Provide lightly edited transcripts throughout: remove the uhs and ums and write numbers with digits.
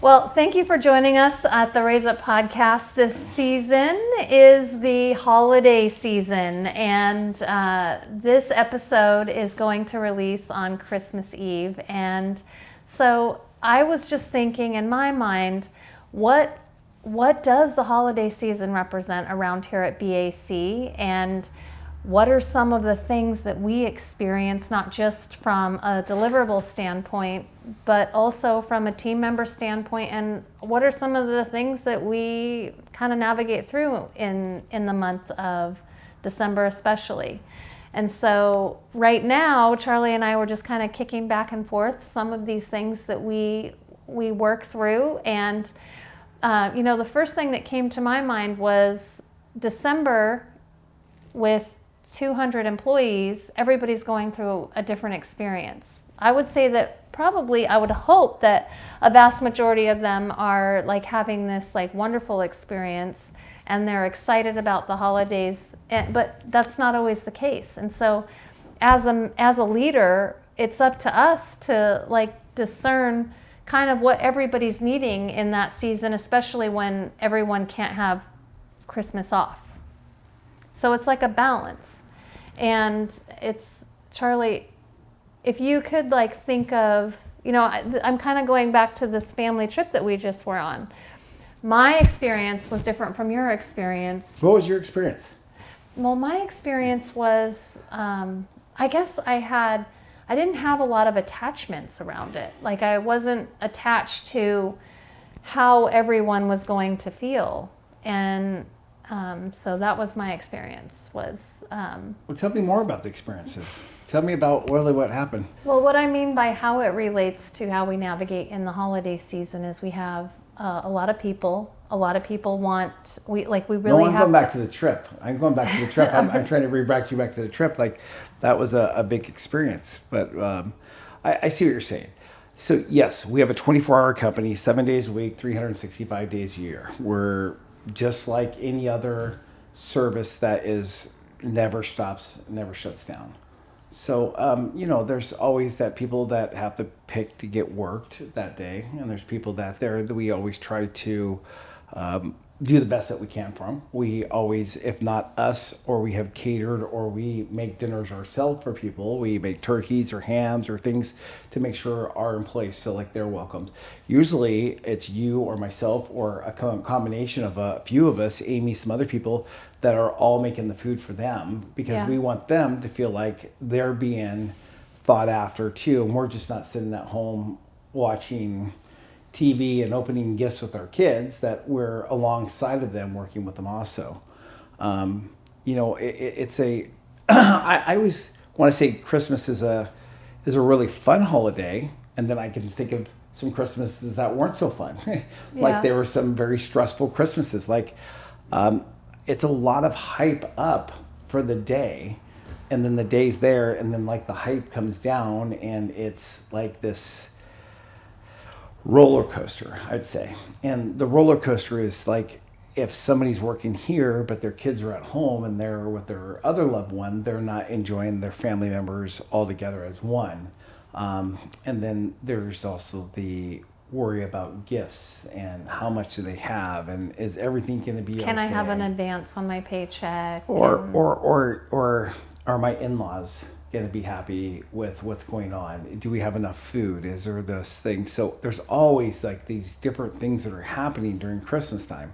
Well, thank you for joining us at the Raise Up podcast. This season is the holiday season, and this episode is going to release on Christmas Eve. And so I was just thinking in my mind, what does the holiday season represent around here at BAC, and what are some of the things that we experience, not just from a deliverable standpoint, but also from a team member standpoint, and what are some of the things that we kind of navigate through in the month of December especially. And so right now, Charlie and I were just kind of kicking back and forth some of these things that we work through. And the first thing that came to my mind was December with 200 employees, everybody's going through a different experience. I would say that probably, I would hope that a vast majority of them are like having this like wonderful experience and they're excited about the holidays, but that's not always the case. And so as a leader, it's up to us to like discern kind of what everybody's needing in that season, especially when everyone can't have Christmas off. So it's like a balance. And it's, Charlie, if you could like think of, I'm kind of going back to this family trip that we just were on. My experience was different from your experience. What was your experience? Well, my experience was, I guess I didn't have a lot of attachments around it. Like I wasn't attached to how everyone was going to feel. And so that was my experience. Well, tell me more about the experiences. Tell me about really what happened. Well, what I mean by how it relates to how we navigate in the holiday season is we have a lot of people. A lot of people we really No, I'm have going back to the trip. I'm going back to the trip. I'm trying to redirect you back to the trip. Like that was a big experience. But I see what you're saying. So yes, we have a 24-hour company, 7 days a week, 365 days a year. We're just like any other service that never stops, never shuts down. So, there's always that people that have to pick to get worked that day. And there's people that we always try to do the best that we can for them. We always, if not us, or we have catered, or we make dinners ourselves for people. We make turkeys or hams or things to make sure our employees feel like they're welcomed. Usually it's you or myself or a combination of a few of us, Amy, some other people, that are all making the food for them because we want them to feel like they're being thought after too. And we're just not sitting at home watching TV and opening gifts with our kids, that we're alongside of them working with them also. It's I always want to say Christmas is a really fun holiday, and then I can think of some Christmases that weren't so fun. Like there were some very stressful Christmases. Like it's a lot of hype up for the day, and then the day's there, and then like the hype comes down, and it's like this roller coaster, I'd say. And the roller coaster is like if somebody's working here but their kids are at home and they're with their other loved one, they're not enjoying their family members all together as one. And then there's also the worry about gifts and how much do they have, and is everything going to be Can okay? I have an advance on my paycheck? Or are my in-laws going to be happy with what's going on? Do we have enough food? Is there this thing? So there's always like these different things that are happening during Christmas time.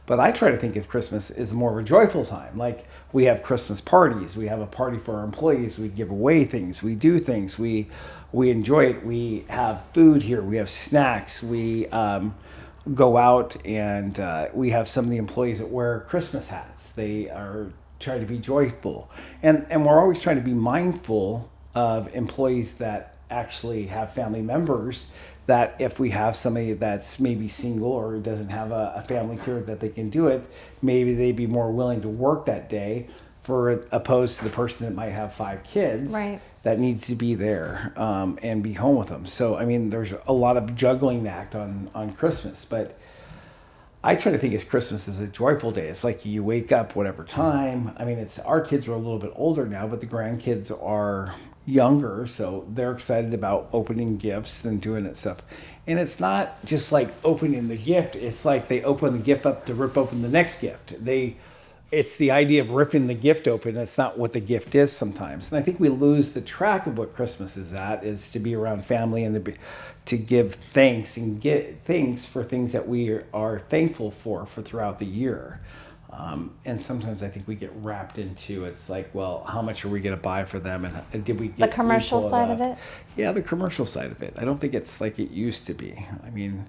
But I try to think of Christmas as more of a joyful time. Like we have Christmas parties. We have a party for our employees. We give away things. We do things. We enjoy it. We have food here. We have snacks. We go out and we have some of the employees that wear Christmas hats. They are trying to be joyful. And we're always trying to be mindful of employees that actually have family members, that if we have somebody that's maybe single or doesn't have a family here that they can do it, maybe they'd be more willing to work that day for opposed to the person that might have 5 kids that needs to be there and be home with them. So, I mean, there's a lot of juggling act on Christmas, but I try to think of Christmas as a joyful day. It's like you wake up whatever time. I mean, our kids are a little bit older now, but the grandkids are, younger, so they're excited about opening gifts and doing that stuff. And it's not just like opening the gift, it's like they open the gift up to rip open the next gift. It's the idea of ripping the gift open. That's not what the gift is sometimes. And I think we lose the track of what Christmas is to be around family and to give thanks and get things for things that we are thankful for throughout the year. And sometimes I think we get wrapped into, it's like, well, how much are we going to buy for them? And did we get the commercial equal side enough? of it? Yeah, the commercial side of it. I don't think it's like it used to be. I mean,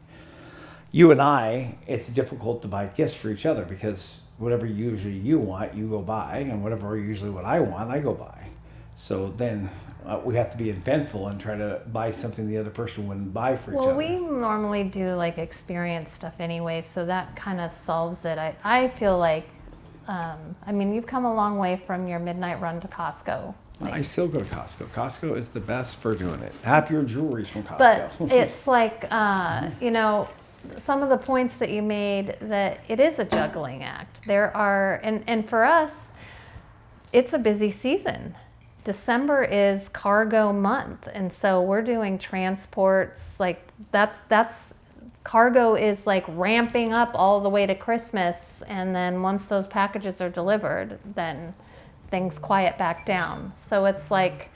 you and I, it's difficult to buy gifts for each other because whatever usually you want, you go buy, and whatever usually what I want, I go buy. So then we have to be inventful and try to buy something the other person wouldn't buy for each other. Well, we normally do like experience stuff anyway, so that kind of solves it. I feel like, I mean, you've come a long way from your midnight run to Costco. I still go to Costco. Costco is the best for doing it. Half your jewelry's from Costco. But it's like, you know, some of the points that you made, that it is a juggling act. There are, and for us, it's a busy season. December is cargo month, and so we're doing transports, like that's cargo is like ramping up all the way to Christmas, and then once those packages are delivered, then things quiet back down. So it's like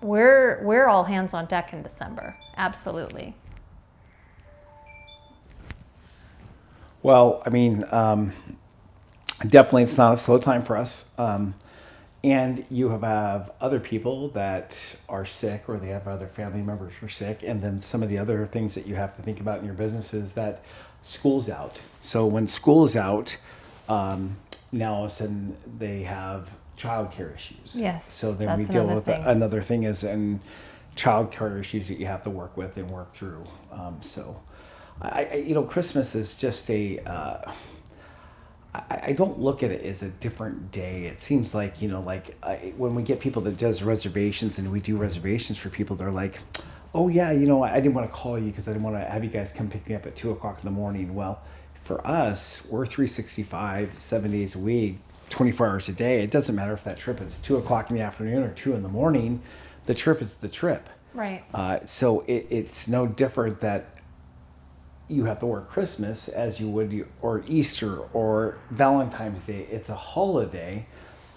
we're all hands on deck in December. Absolutely. Well, I mean, definitely it's not a slow time for us. And you have other people that are sick, or they have other family members who are sick. And then some of the other things that you have to think about in your business is that school's out. So when school is out, now all of a sudden they have childcare issues. Yes, So then that's we deal another with thing. another thing is childcare issues that you have to work with and work through. So Christmas is just I don't look at it as a different day. It seems like, when we get people that does reservations and we do reservations for people, they're like, oh yeah, I didn't want to call you because I didn't want to have you guys come pick me up at 2:00 in the morning. Well, for us, we're 365, 7 days a week, 24 hours a day. It doesn't matter if that trip is 2:00 in the afternoon or 2 in the morning. The trip is the trip. Right. So it's no different that you have to work Christmas as you would, or Easter or Valentine's Day. It's a holiday,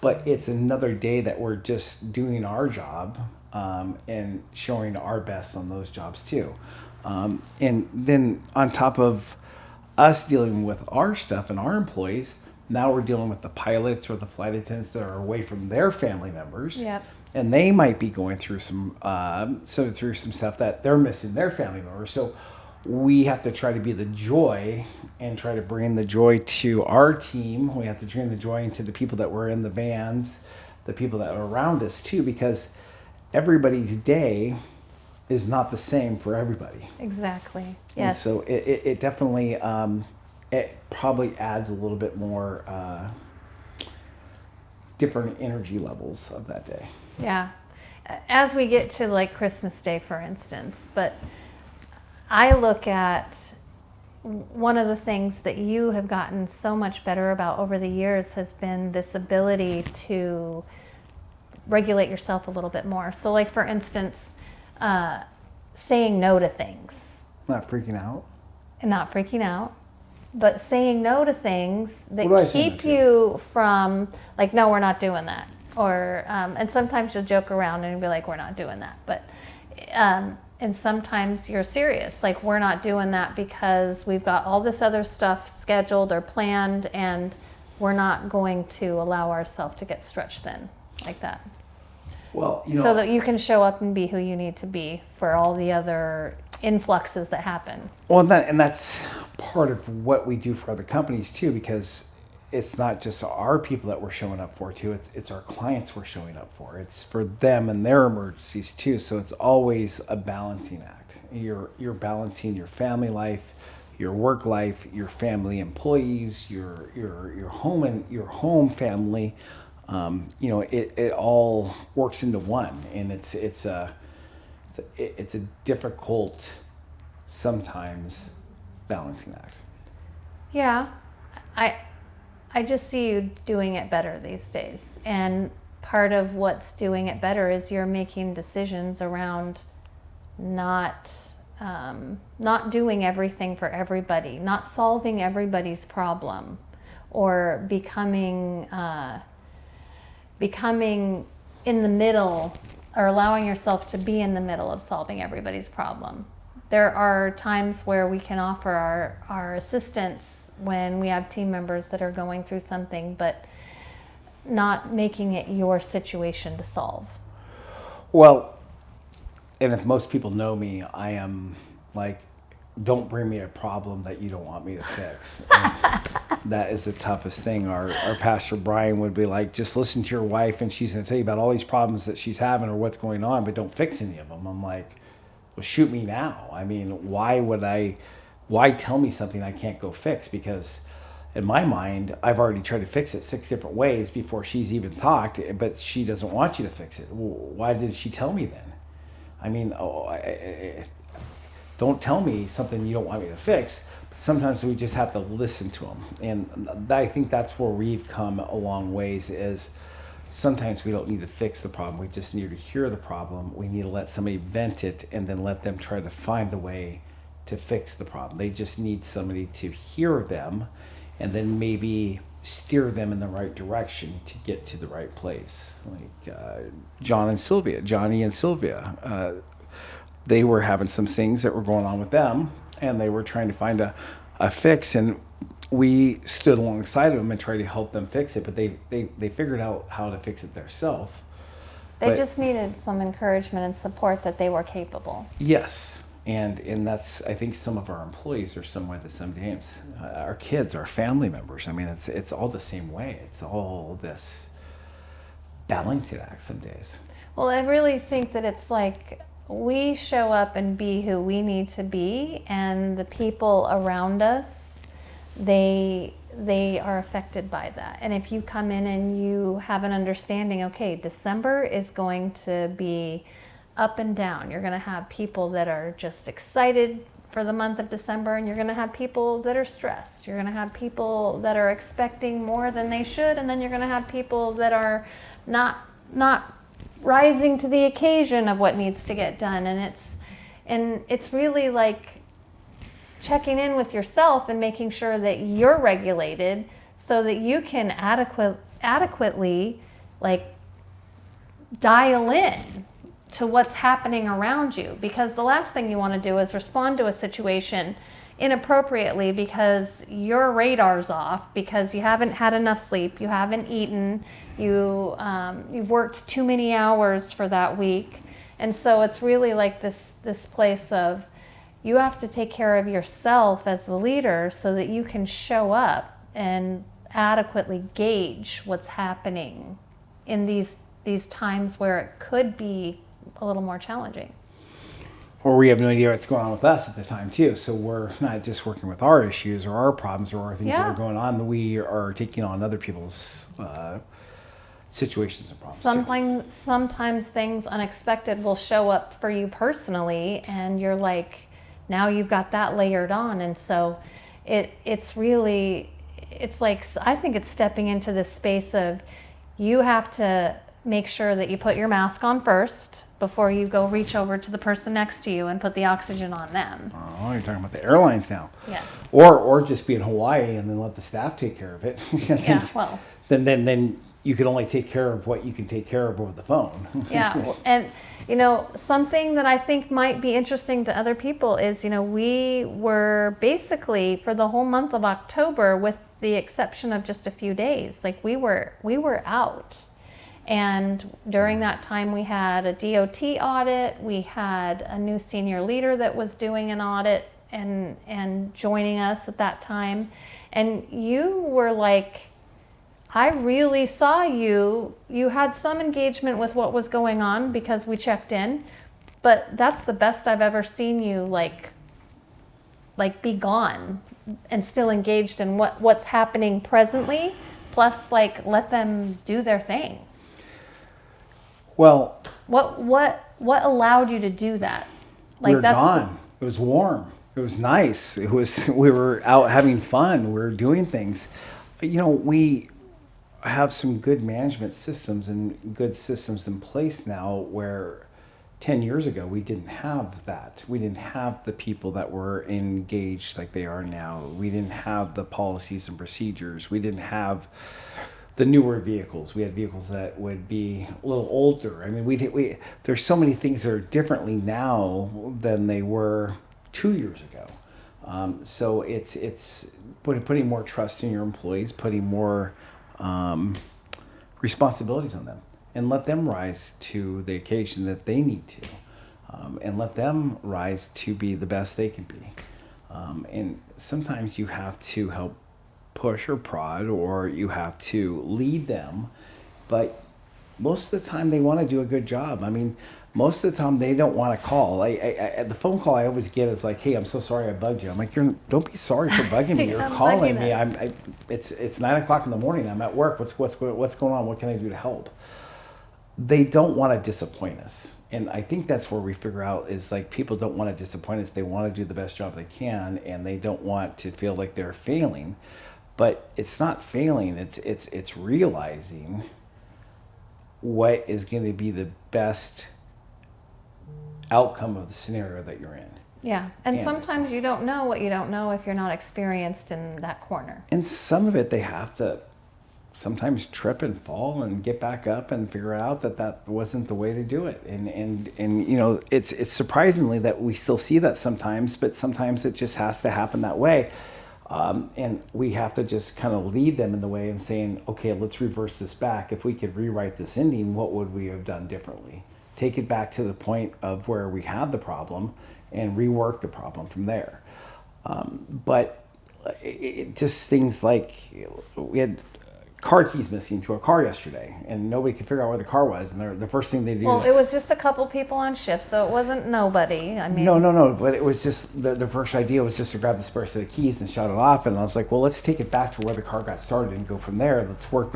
but it's another day that we're just doing our job and showing our best on those jobs too. And then on top of us dealing with our stuff and our employees, now we're dealing with the pilots or the flight attendants that are away from their family members. Yep. And they might be going through some stuff that they're missing their family members. So we have to try to be the joy and try to bring the joy to our team. We have to bring the joy into the people that were in the vans, the people that are around us too, because everybody's day is not the same for everybody. Exactly. Yes. And so it definitely, it probably adds a little bit more different energy levels of that day. Yeah. As we get to like Christmas Day, for instance, but I look at one of the things that you have gotten so much better about over the years has been this ability to regulate yourself a little bit more. So like, for instance, saying no to things. Not freaking out. And not freaking out, but saying no to things that What do I say no keep to? you from, like, no, we're not doing that. Or, and sometimes you'll joke around and be like, we're not doing that. But, and sometimes you're serious, like, we're not doing that because we've got all this other stuff scheduled or planned, and we're not going to allow ourselves to get stretched thin like that. Well, So that you can show up and be who you need to be for all the other influxes that happen. Well, and that's part of what we do for other companies too, because it's not just our people that we're showing up for too. It's our clients we're showing up for. It's for them and their emergencies too. So it's always a balancing act. You're balancing your family life, your work life, your family employees, your home and your home family. It all works into one, and it's a difficult sometimes balancing act. Yeah, I just see you doing it better these days. And part of what's doing it better is you're making decisions around not doing everything for everybody, not solving everybody's problem, or becoming in the middle, or allowing yourself to be in the middle of solving everybody's problem. There are times where we can offer our assistance when we have team members that are going through something, but not making it your situation to solve. Well, and if most people know me, I am like, don't bring me a problem that you don't want me to fix. And that is the toughest thing. Our pastor Brian would be like, just listen to your wife and she's going to tell you about all these problems that she's having or what's going on, but don't fix any of them. I'm like, well, shoot me now. I mean, why tell me something I can't go fix? Because in my mind, I've already tried to fix it 6 different ways before she's even talked, but she doesn't want you to fix it. Well, why did she tell me then? I mean, don't tell me something you don't want me to fix. But sometimes we just have to listen to them. And I think that's where we've come a long ways, is sometimes we don't need to fix the problem. We just need to hear the problem. We need to let somebody vent it and then let them try to find a way to fix the problem. They just need somebody to hear them and then maybe steer them in the right direction to get to the right place. Like Johnny and Sylvia, they were having some things that were going on with them, and they were trying to find a fix, and we stood alongside of them and tried to help them fix it, but they figured out how to fix it themselves. They just needed some encouragement and support that they were capable. Yes. And that's, I think some of our employees are somewhat the same games. Our kids, our family members. I mean, it's all the same way. It's all this balancing act some days. Well, I really think that it's like we show up and be who we need to be, and the people around us, they are affected by that. And if you come in and you have an understanding, okay, December is going to be up and down. You're going to have people that are just excited for the month of December, and you're going to have people that are stressed. You're going to have people that are expecting more than they should, and then you're going to have people that are not rising to the occasion of what needs to get done. And it's really like checking in with yourself and making sure that you're regulated so that you can adequately like dial in to what's happening around you. Because the last thing you want to do is respond to a situation inappropriately because your radar's off, because you haven't had enough sleep, you haven't eaten, you've worked too many hours for that week. And so it's really like this place of, you have to take care of yourself as the leader so that you can show up and adequately gauge what's happening in these times where it could be a little more challenging. Or we have no idea what's going on with us at the time too. So we're not just working with our issues or our problems or our things that are going on. We are taking on other people's situations and problems. Sometimes things unexpected will show up for you personally, and you're like, now you've got that layered on. And so it's like, I think it's stepping into this space of, you have to make sure that you put your mask on first before you go reach over to the person next to you and put the oxygen on them. Oh, you're talking about the airlines now. Yeah. Or just be in Hawaii and then let the staff take care of it. Yeah, well. Then you can only take care of what you can take care of over the phone. Yeah, and something that I think might be interesting to other people is, we were basically for the whole month of October, with the exception of just a few days, like we were out. And during that time, we had a DOT audit. We had a new senior leader that was doing an audit and joining us at that time. And you were like, I really saw you. You had some engagement with what was going on because we checked in, but that's the best I've ever seen you like be gone and still engaged in what's happening presently. Plus, like, let them do their thing. Well, what allowed you to do that? Like, we were gone. It was warm. It was nice. We were out having fun. We were doing things. have some good management systems and good systems in place now where 10 years ago we didn't have that. We didn't have the people that were engaged like they are now. We didn't have the policies and procedures. We didn't have the newer vehicles. We had vehicles that would be a little older. I mean, we there's so many things that are differently now than they were 2 years ago. So it's putting more trust in your employees, putting more responsibilities on them, and let them rise to the occasion that they need to, and let them rise to be the best they can be. And sometimes you have to help push or prod, or you have to lead them, but most of the time they want to do a good job. I mean, most of the time they don't want to call. The phone call I always get is like, "Hey, I'm so sorry I bugged you." I'm like, "Don't be sorry for bugging me. You're calling me. It's 9:00 in the morning. I'm at work. What's going on? What can I do to help?" They don't want to disappoint us, and I think that's where we figure out is like people don't want to disappoint us. They want to do the best job they can, and they don't want to feel like they're failing. But it's not failing. It's realizing what is going to be the best outcome of the scenario that you're in. Yeah, and sometimes you don't know what you don't know if you're not experienced in that corner. And some of it they have to sometimes trip and fall and get back up and figure out that wasn't the way to do it. And you know, it's surprisingly that we still see that sometimes, but sometimes it just has to happen that way. And we have to just kind of lead them in the way of saying, okay, let's reverse this back. If we could rewrite this ending, what would we have done differently? Take it back to the point of where we had the problem and rework the problem from there. But it just things like we had car keys missing to a car yesterday, and nobody could figure out where the car was. And the first thing they do it was just a couple people on shift, so it wasn't nobody. I mean, no. But it was just the first idea was just to grab the spare set of keys and shut it off. And I was like, well, let's take it back to where the car got started and go from there. Let's work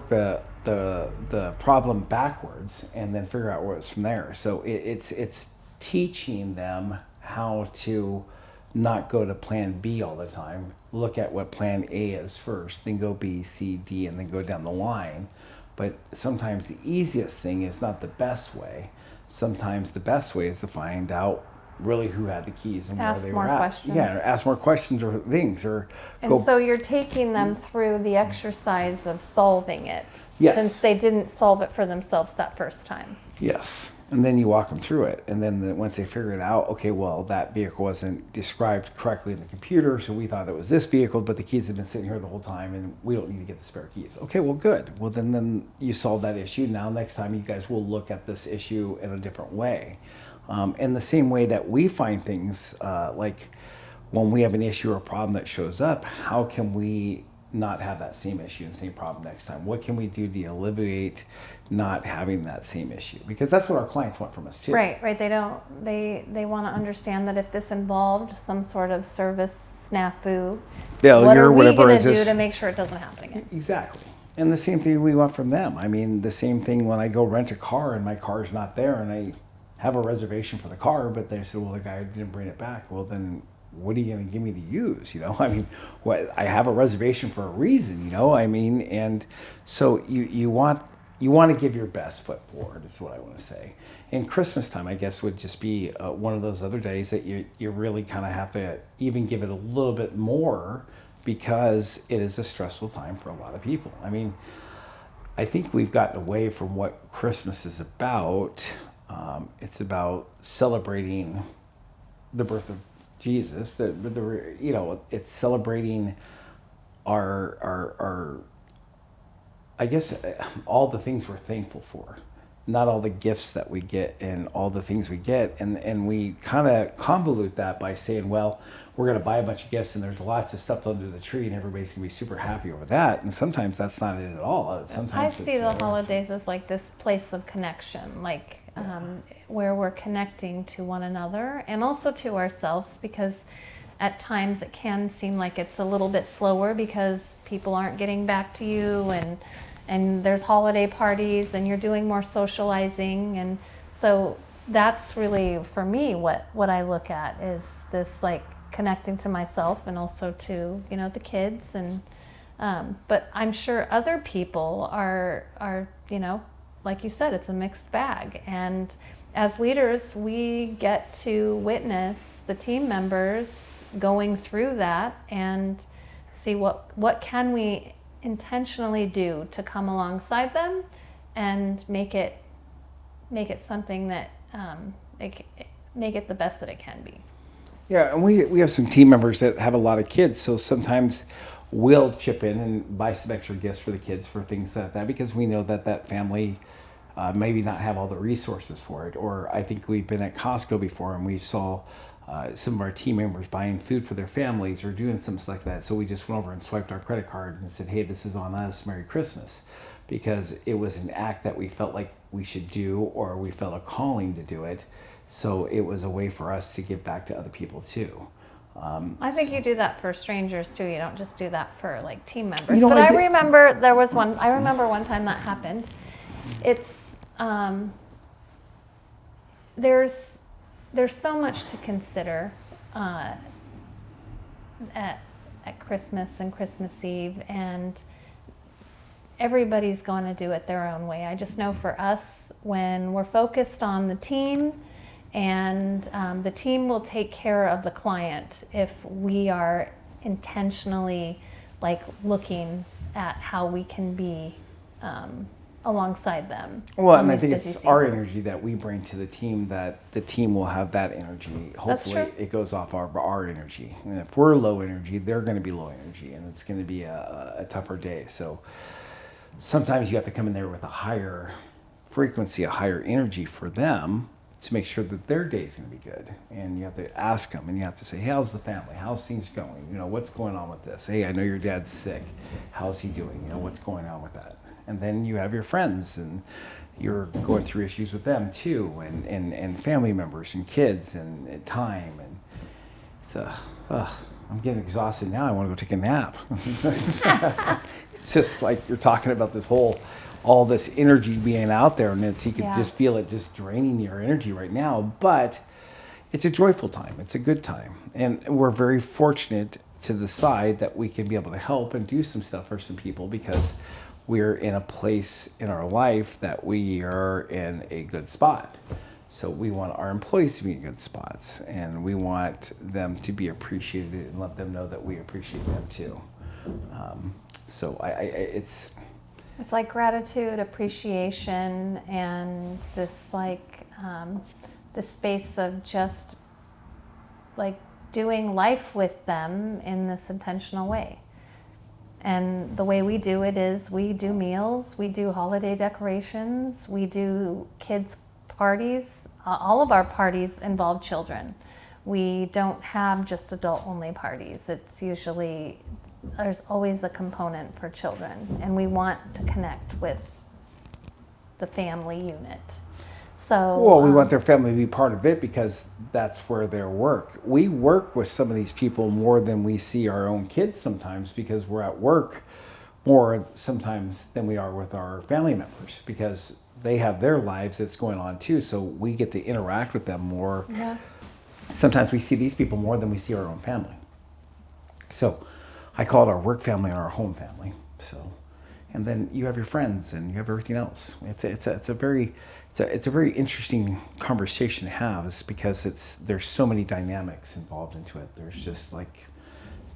the problem backwards and then figure out where it's from there. So it's teaching them how to not go to plan B all the time. Look at what plan A is first, then go B, C, D, and then go down the line. But sometimes the easiest thing is not the best way. Sometimes the best way is to find out really who had the keys and where they were at. Questions. Yeah, or ask more questions or things. So you're taking them through the exercise of solving it. Yes. Since they didn't solve it for themselves that first time. Yes. And then you walk them through it. And then once they figure it out, okay, well, that vehicle wasn't described correctly in the computer, so we thought it was this vehicle, but the keys have been sitting here the whole time, and we don't need to get the spare keys. Okay, well, good. Well, then you solve that issue. Now, next time, you guys will look at this issue in a different way. In the same way that we find things, like when we have an issue or a problem that shows up, how can we not have that same issue and same problem next time? What can we do to alleviate not having that same issue? Because that's what our clients want from us too. Right. They want to understand that if this involved some sort of service snafu, what are we going to do to make sure it doesn't happen again? Exactly. And the same thing we want from them. I mean, the same thing when I go rent a car and my car's not there and I have a reservation for the car, but they said, well, the guy didn't bring it back. Well, then what are you going to give me to use? You know, I mean, I have a reservation for a reason, you know, I mean, and so you want to give your best foot forward is what I want to say. And Christmas time, I guess, would just be one of those other days that you really kind of have to even give it a little bit more, because it is a stressful time for a lot of people. I mean, I think we've gotten away from what Christmas is about. It's about celebrating the birth of Jesus. It's celebrating our I guess all the things we're thankful for, not all the gifts that we get and all the things we get, and we kind of convolute that by saying, well, we're going to buy a bunch of gifts and there's lots of stuff under the tree and everybody's going to be super happy over that. And sometimes that's not it at all. Sometimes I see the holidays as like this place of connection, like where we're connecting to one another and also to ourselves, because at times it can seem like it's a little bit slower because people aren't getting back to you, and there's holiday parties and you're doing more socializing. And so that's really, for me, what I look at is this, like, connecting to myself and also to, the kids, and But I'm sure other people are, like you said, it's a mixed bag. And as leaders, we get to witness the team members going through that and see what can we intentionally do to come alongside them and make it something that make it the best that it can be. Yeah, and we have some team members that have a lot of kids, so sometimes we'll chip in and buy some extra gifts for the kids for things like that, because we know that family maybe not have all the resources for it. Or I think we've been at Costco before and we saw some of our team members buying food for their families or doing something like that. So we just went over and swiped our credit card and said, hey, this is on us, Merry Christmas. Because it was an act that we felt like we should do, or we felt a calling to do it. So it was a way for us to give back to other people too. I think you do that for strangers too. You don't just do that for like team members. But I remember one time that happened. It's there's so much to consider at Christmas and Christmas Eve, and everybody's going to do it their own way. I just know for us, when we're focused on the team, and the team will take care of the client if we are intentionally like looking at how we can be alongside them. Well, and I think it's our energy that we bring to the team that the team will have that energy. Hopefully it goes off our energy. And if we're low energy, they're going to be low energy, and it's going to be a tougher day. So sometimes you have to come in there with a higher frequency, a higher energy for them to make sure that their day's going to be good. And you have to ask them, and you have to say, hey, how's the family? How's things going? What's going on with this? Hey, I know your dad's sick. How's he doing? What's going on with that? And then you have your friends, and you're going through issues with them too, and family members and kids and time. And it's I'm getting exhausted now. I want to go take a nap. It's just like you're talking about all this energy being out there, and you could just feel it just draining your energy right now. But it's a joyful time. It's a good time. And we're very fortunate to the side that we can be able to help and do some stuff for some people, because we're in a place in our life that we are in a good spot. So we want our employees to be in good spots, and we want them to be appreciated and let them know that we appreciate them too. So it's like gratitude, appreciation, and this the space of just like doing life with them in this intentional way. And the way we do it is we do meals, we do holiday decorations, we do kids' parties. All of our parties involve children. We don't have just adult-only parties. It's usually, there's always a component for children, and we want to connect with the family unit. So, well, we want their family to be part of it, because that's where they work. We work with some of these people more than we see our own kids sometimes, because we're at work more sometimes than we are with our family members, because they have their lives that's going on too. So we get to interact with them more. Yeah. Sometimes we see these people more than we see our own family. So I call it our work family and our home family. So, and then you have your friends and you have everything else. It's a very interesting conversation to have, is because there's so many dynamics involved into it. There's just like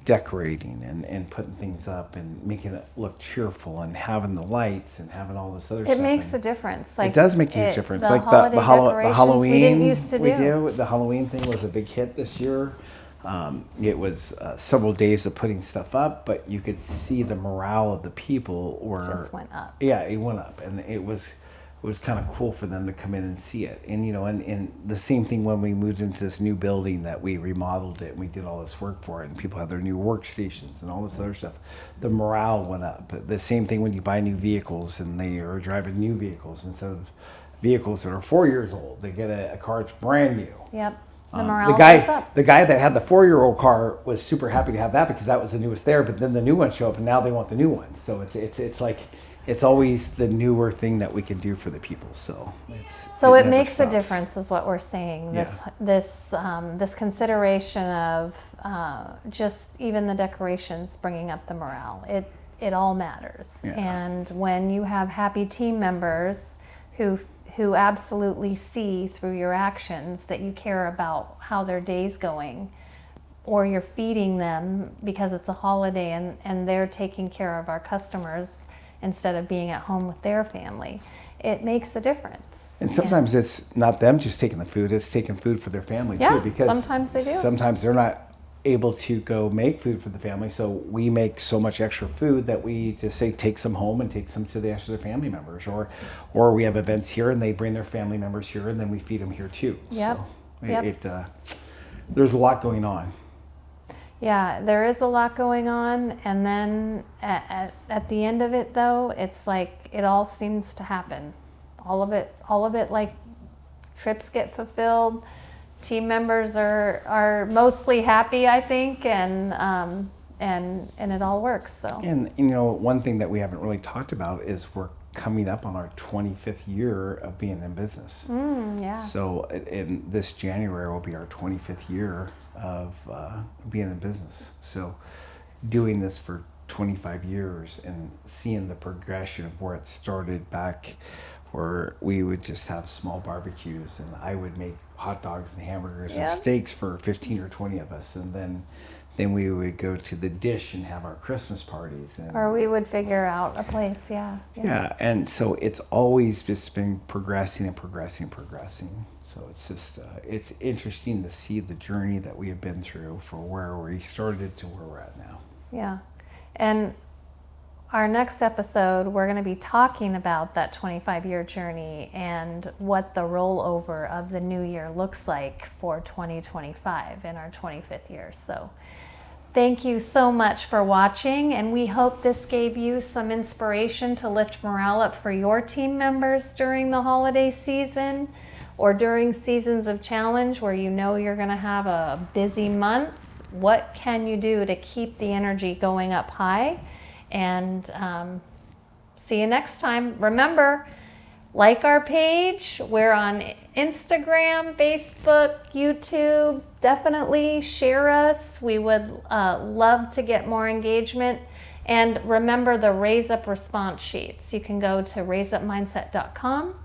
decorating and putting things up and making it look cheerful and having the lights and having all this other stuff. It makes a difference. It does make a huge difference. The like the Halloween we didn't used to do. The Halloween thing was a big hit this year. It was several days of putting stuff up, but you could see the morale of the people just went up. Yeah, it went up, and it was kind of cool for them to come in and see it. And and the same thing when we moved into this new building, that we remodeled it and we did all this work for it, and people have their new workstations and all this other stuff. The morale went up. The same thing when you buy new vehicles and they are driving new vehicles instead of vehicles that are 4 years old. They get a car that's brand new. Yep. The morale goes up. The guy that had the 4-year-old car was super happy to have that, because that was the newest there. But then the new ones show up, and now they want the new ones. So it's like, it's always the newer thing that we can do for the people. So it makes a difference, is what we're saying. This consideration of just even the decorations bringing up the morale. it all matters. Yeah. And when you have happy team members who absolutely see through your actions that you care about how their day's going, or you're feeding them because it's a holiday and they're taking care of our customers instead of being at home with their family, it makes a difference. And sometimes it's not them just taking the food, it's taking food for their family too. Because sometimes they do. Sometimes they're not able to go make food for the family, so we make so much extra food that we just say take some home and take some to the rest of their family members, or we have events here and they bring their family members here and then we feed them here too. Yep. So there's a lot going on. Yeah, there is a lot going on, and then at the end of it though, it's like it all seems to happen. All of it, like trips get fulfilled, team members are mostly happy, I think, and it all works. So. And one thing that we haven't really talked about is we're coming up on our 25th year of being in business. Yeah. So in this January will be our 25th year of being in business. So doing this for 25 years and seeing the progression of where it started back, where we would just have small barbecues and I would make hot dogs and hamburgers and steaks for 15 or 20 of us, and then we would go to the Dish and have our Christmas parties. Or we would figure out a place, Yeah, and so it's always just been progressing and progressing and progressing. So it's just, it's interesting to see the journey that we have been through from where we started to where we're at now. Yeah, and our next episode, we're going to be talking about that 25-year journey and what the rollover of the new year looks like for 2025 in our 25th year. So thank you so much for watching, and we hope this gave you some inspiration to lift morale up for your team members during the holiday season or during seasons of challenge where you know you're going to have a busy month. What can you do to keep the energy going up high? And see you next time. Remember, like our page. We're on Instagram, Facebook, YouTube. Definitely share us. We would love to get more engagement. And remember the Raise Up response sheets. You can go to raiseupmindset.com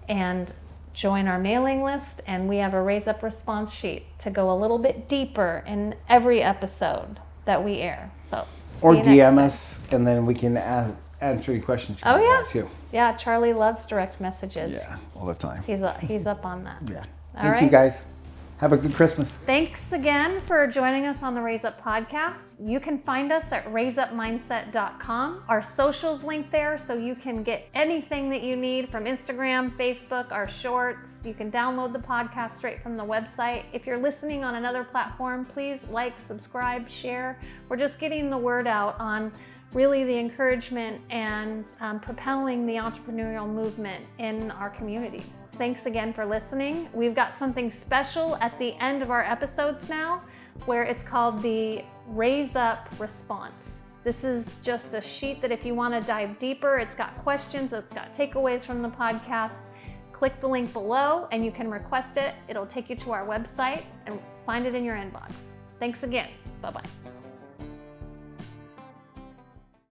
and join our mailing list, and we have a Raise Up response sheet to go a little bit deeper in every episode that we air. So, or DM us, and then we can answer any questions. Oh yeah, too. Yeah. Charlie loves direct messages. Yeah, all the time. He's up on that. Yeah. Thank you guys. Have a good Christmas. Thanks again for joining us on the Raise Up podcast. You can find us at raiseupmindset.com. Our socials link there, so you can get anything that you need from Instagram, Facebook, our shorts. You can download the podcast straight from the website. If you're listening on another platform, please like, subscribe, share. We're just getting the word out on really the encouragement and propelling the entrepreneurial movement in our communities. Thanks again for listening. We've got something special at the end of our episodes now, where it's called the Raise Up Response. This is just a sheet that if you want to dive deeper, it's got questions, it's got takeaways from the podcast. Click the link below and you can request it. It'll take you to our website and find it in your inbox. Thanks again. Bye-bye.